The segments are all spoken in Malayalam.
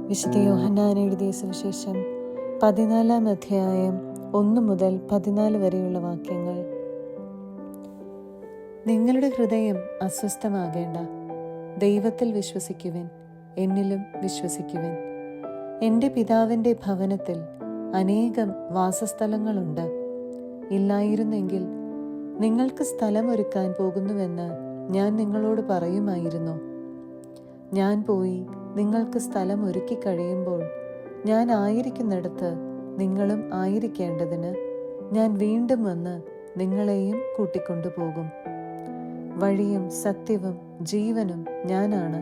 വിശുദ്ധ യോഹന്നാൻ എഴുതിയ സുവിശേഷം 14 അധ്യായം 1 മുതൽ 14 വരെയുള്ള വാക്യങ്ങൾ. നിങ്ങളുടെ ഹൃദയം അസ്വസ്ഥമാകേണ്ട. ദൈവത്തിൽ വിശ്വസിക്കുവിൻ, എന്നിലും വിശ്വസിക്കുവിൻ. എൻ്റെ പിതാവിൻ്റെ ഭവനത്തിൽ അനേകം വാസസ്ഥലങ്ങളുണ്ട്. ഇല്ലായിരുന്നെങ്കിൽ നിങ്ങൾക്ക് സ്ഥലമൊരുക്കാൻ പോകുന്നുവെന്ന് ഞാൻ നിങ്ങളോട് പറയുമായിരുന്നു. ഞാൻ പോയി നിങ്ങൾക്ക് സ്ഥലം ഒരുക്കി കഴിയുമ്പോൾ ഞാൻ ആയിരിക്കുന്നിടത്ത് നിങ്ങളും ആയിരിക്കേണ്ടതിന് ഞാൻ വീണ്ടും വന്ന് നിങ്ങളെയും കൂട്ടിക്കൊണ്ടുപോകും. വഴിയും സത്യവും ജീവനും ഞാനാണ്.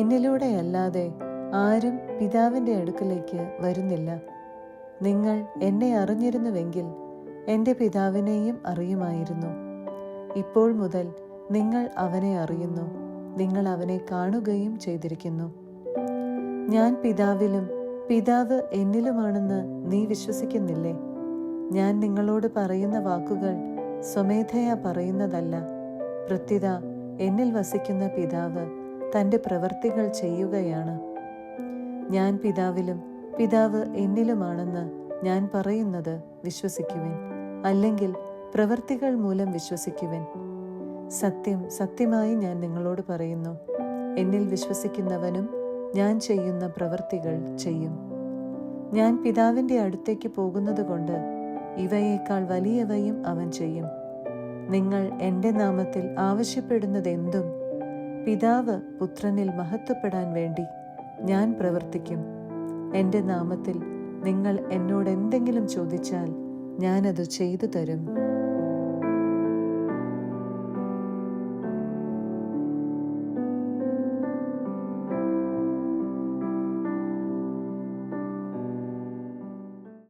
എന്നിലൂടെയല്ലാതെ ആരും പിതാവിൻ്റെ അടുക്കലേക്ക് വരുന്നില്ല. നിങ്ങൾ എന്നെ അറിഞ്ഞിരുന്നുവെങ്കിൽ എൻ്റെ പിതാവിനെയും അറിയുമായിരുന്നു. ഇപ്പോൾ മുതൽ നിങ്ങൾ അവനെ അറിയുന്നു, നിങ്ങൾ അവനെ കാണുകയും ചെയ്തിരിക്കുന്നു. ഞാൻ പിതാവിലും പിതാവ് എന്നിലുമാണെന്ന് നീ വിശ്വസിക്കുന്നില്ലേ? ഞാൻ നിങ്ങളോട് പറയുന്ന വാക്കുകൾ സ്വമേധയാ പറയുന്നതല്ല. പ്രത്യുത എന്നിൽ വസിക്കുന്ന പിതാവ് തൻ്റെ പ്രവൃത്തികൾ ചെയ്യുകയാണ്. ഞാൻ പിതാവിലും പിതാവ് എന്നിലുമാണെന്ന് ഞാൻ പറയുന്നത് വിശ്വസിക്കുവിൻ, അല്ലെങ്കിൽ പ്രവൃത്തികൾ മൂലം വിശ്വസിക്കുവിൻ. സത്യം സത്യമായി ഞാൻ നിങ്ങളോട് പറയുന്നു, എന്നിൽ വിശ്വസിക്കുന്നവനും ഞാൻ ചെയ്യുന്ന പ്രവൃത്തികൾ ചെയ്യും. ഞാൻ പിതാവിൻ്റെ അടുത്തേക്ക് പോകുന്നത് കൊണ്ട് ഇവയേക്കാൾ വലിയവയും അവൻ ചെയ്യും. നിങ്ങൾ എൻ്റെ നാമത്തിൽ ആവശ്യപ്പെടുന്നതെന്തും പിതാവ് പുത്രനിൽ മഹത്വപ്പെടാൻ വേണ്ടി ഞാൻ പ്രവർത്തിക്കും. എൻ്റെ നാമത്തിൽ നിങ്ങൾ എന്നോട് എന്തെങ്കിലും ചോദിച്ചാൽ ഞാനത് ചെയ്തു തരും.